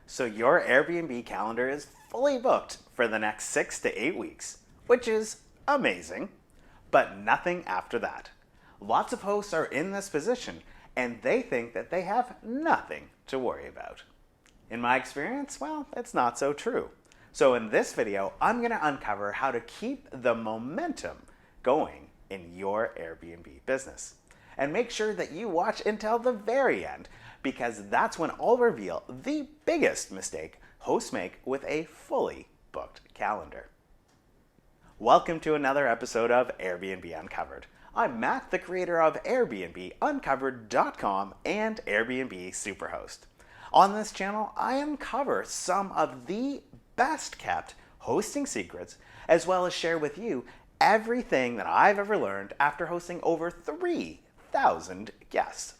So your Airbnb calendar is fully booked for the next 6 to 8 weeks, which is amazing, but nothing after that. Lots of hosts are in this position and they think that they have nothing to worry about. In my experience, well, it's not so true. So in this video, I'm going to uncover how to keep the momentum going in your Airbnb business. And make sure that you watch until the very end, because that's when I'll reveal the biggest mistake hosts make with a fully booked calendar. Welcome to another episode of Airbnb Uncovered. I'm Matt, the creator of AirbnbUncovered.com and Airbnb Superhost. On this channel, I uncover some of the best kept hosting secrets, as well as share with you everything that I've ever learned after hosting over 3,000 guests.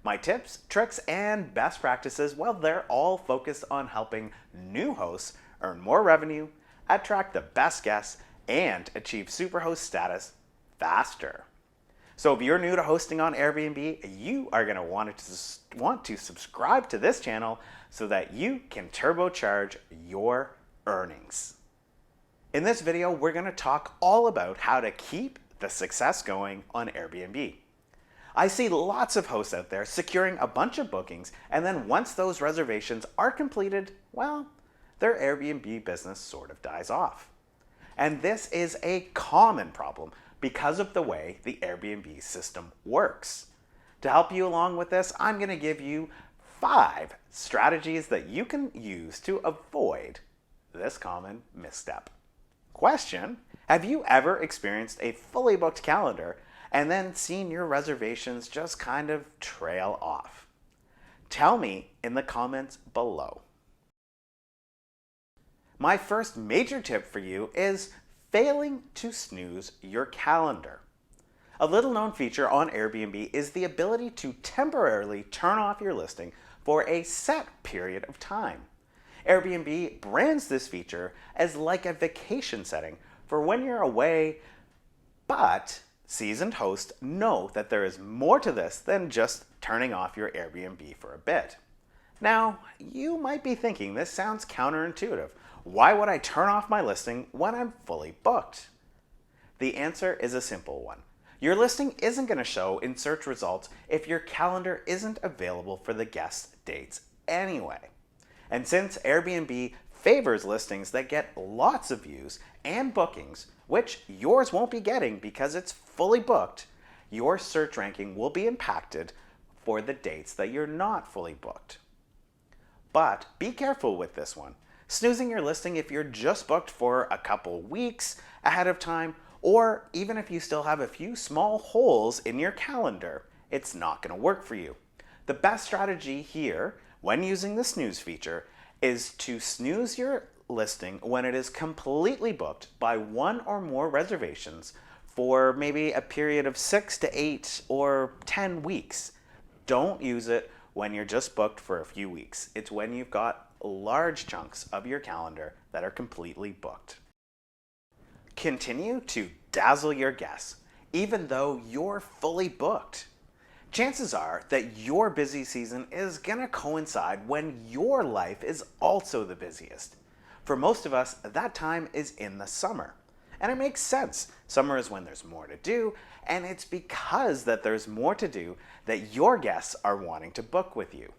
My tips, tricks, and best practices, well, they're all focused on helping new hosts earn more revenue, attract the best guests, and achieve superhost status faster. So if you're new to hosting on Airbnb, you are going to want to subscribe to this channel so that you can turbocharge your earnings. In this video, we're going to talk all about how to keep the success going on Airbnb. I see lots of hosts out there securing a bunch of bookings, and then once those reservations are completed, well, their Airbnb business sort of dies off. And this is a common problem because of the way the Airbnb system works. To help you along with this, I'm going to give you 5 strategies that you can use to avoid this common misstep. Question: have you ever experienced a fully booked calendar and then seen your reservations just kind of trail off? Tell me in the comments below. My first major tip for you is failing to snooze your calendar. A little known feature on Airbnb is the ability to temporarily turn off your listing for a set period of time. Airbnb brands this feature as like a vacation setting for when you're away, but seasoned hosts know that there is more to this than just turning off your Airbnb for a bit. Now, you might be thinking this sounds counterintuitive. Why would I turn off my listing when I'm fully booked? The answer is a simple one. Your listing isn't going to show in search results if your calendar isn't available for the guest dates anyway. And since Airbnb favors listings that get lots of views and bookings, which yours won't be getting because it's fully booked, your search ranking will be impacted for the dates that you're not fully booked. But be careful with this one. Snoozing your listing if you're just booked for a couple weeks ahead of time, or even if you still have a few small holes in your calendar, it's not going to work for you. The best strategy here, when using the snooze feature, is to snooze your listing when it is completely booked by 1 or more reservations for maybe a period of 6 to 8 or 10 weeks. Don't use it when you're just booked for a few weeks. It's when you've got large chunks of your calendar that are completely booked. Continue to dazzle your guests, even though you're fully booked. Chances are that your busy season is going to coincide when your life is also the busiest. For most of us, that time is in the summer. And it makes sense. Summer is when there's more to do, and it's because that there's more to do that your guests are wanting to book with you.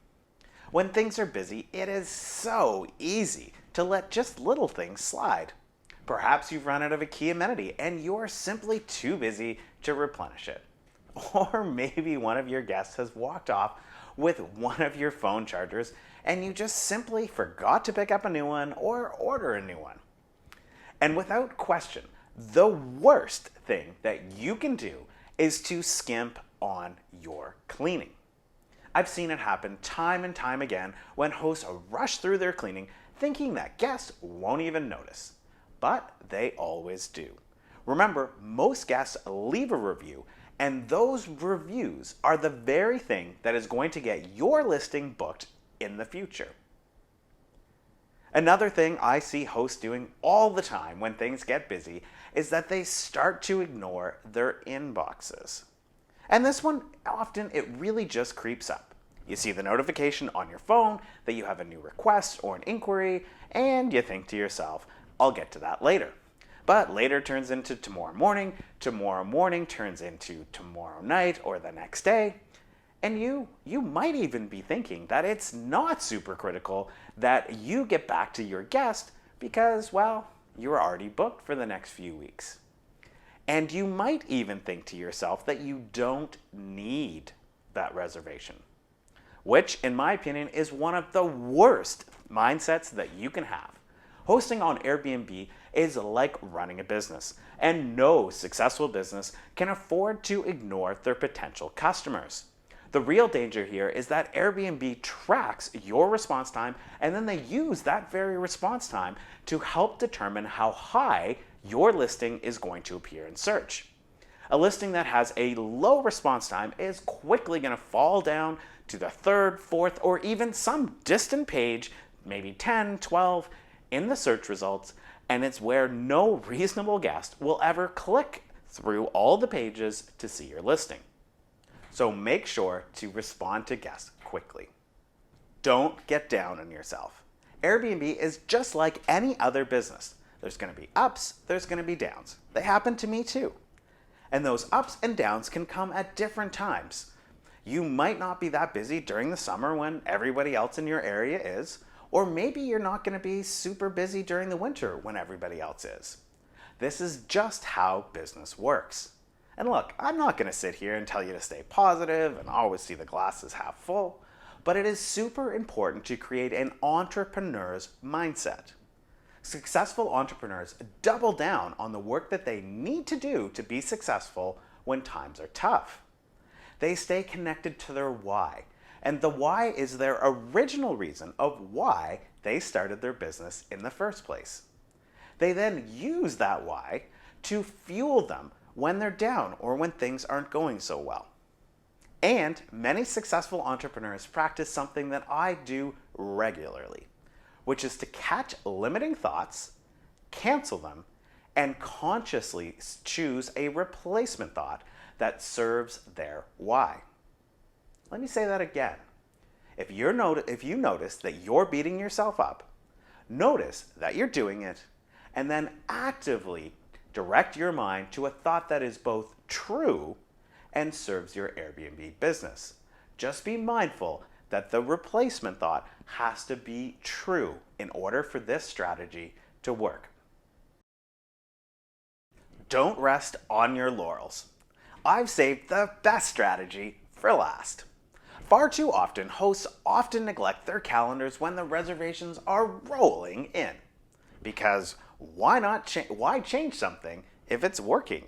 When things are busy, it is so easy to let just little things slide. Perhaps you've run out of a key amenity and you're simply too busy to replenish it. Or maybe one of your guests has walked off with one of your phone chargers and you just simply forgot to pick up a new one or order a new one. And without question, the worst thing that you can do is to skimp on your cleaning. I've seen it happen time and time again when hosts rush through their cleaning thinking that guests won't even notice. But they always do. Remember, most guests leave a review, and those reviews are the very thing that is going to get your listing booked in the future. Another thing I see hosts doing all the time when things get busy is that they start to ignore their inboxes. And this one, often it really just creeps up. You see the notification on your phone that you have a new request or an inquiry, and you think to yourself, I'll get to that later. But later turns into tomorrow morning turns into tomorrow night or the next day, and you might even be thinking that it's not super critical that you get back to your guest because, well, you're already booked for the next few weeks. And you might even think to yourself that you don't need that reservation, which, in my opinion, is one of the worst mindsets that you can have. Hosting on Airbnb is like running a business, and no successful business can afford to ignore their potential customers. The real danger here is that Airbnb tracks your response time, and then they use that very response time to help determine how high your listing is going to appear in search. A listing that has a low response time is quickly going to fall down to the third, fourth, or even some distant page, maybe 10, 12, in the search results, and it's where no reasonable guest will ever click through all the pages to see your listing. So make sure to respond to guests quickly. Don't get down on yourself. Airbnb is just like any other business. There's going to be ups, there's going to be downs. They happen to me too. And those ups and downs can come at different times. You might not be that busy during the summer when everybody else in your area is, or maybe you're not going to be super busy during the winter when everybody else is. This is just how business works. And look, I'm not going to sit here and tell you to stay positive and always see the glasses half full, but it is super important to create an entrepreneur's mindset. Successful entrepreneurs double down on the work that they need to do to be successful when times are tough. They stay connected to their why, and the why is their original reason of why they started their business in the first place. They then use that why to fuel them when they're down or when things aren't going so well. And many successful entrepreneurs practice something that I do regularly, which is to catch limiting thoughts, cancel them, and consciously choose a replacement thought that serves their why. Let me say that again. If you notice that you're beating yourself up, notice that you're doing it, and then actively direct your mind to a thought that is both true and serves your Airbnb business. Just be mindful that the replacement thought has to be true in order for this strategy to work. Don't rest on your laurels. I've saved the best strategy for last. Far too often, hosts often neglect their calendars when the reservations are rolling in. Because why change something if it's working?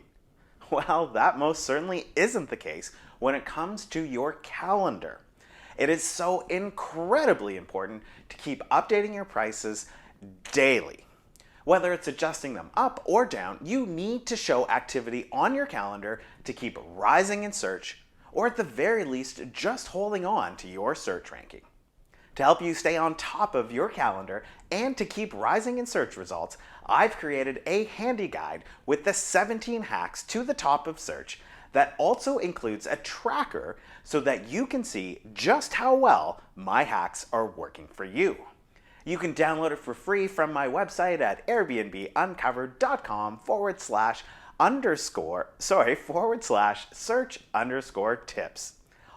Well, that most certainly isn't the case when it comes to your calendar. It is so incredibly important to keep updating your prices daily. Whether it's adjusting them up or down, you need to show activity on your calendar to keep rising in search, or at the very least, just holding on to your search ranking. To help you stay on top of your calendar and to keep rising in search results, I've created a handy guide with the 17 hacks to the top of search that also includes a tracker so that you can see just how well my hacks are working for you. You can download it for free from my website at AirbnbUncovered.com/search_tips.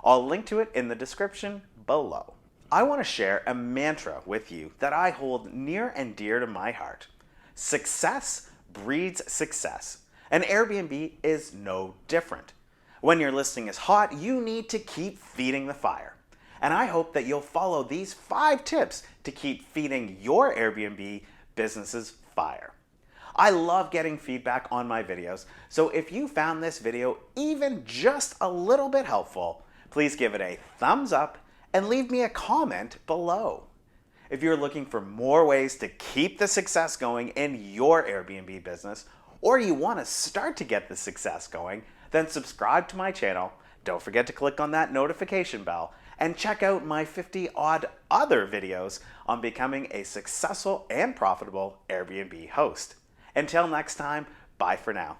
I'll link to it in the description below. I want to share a mantra with you that I hold near and dear to my heart. Success breeds success, and Airbnb is no different. When your listing is hot, you need to keep feeding the fire. And I hope that you'll follow these 5 tips to keep feeding your Airbnb business's fire. I love getting feedback on my videos, so if you found this video even just a little bit helpful, please give it a thumbs up and leave me a comment below. If you're looking for more ways to keep the success going in your Airbnb business, or you want to start to get the success going, then subscribe to my channel. Don't forget to click on that notification bell and check out my 50-odd other videos on becoming a successful and profitable Airbnb host. Until next time, bye for now.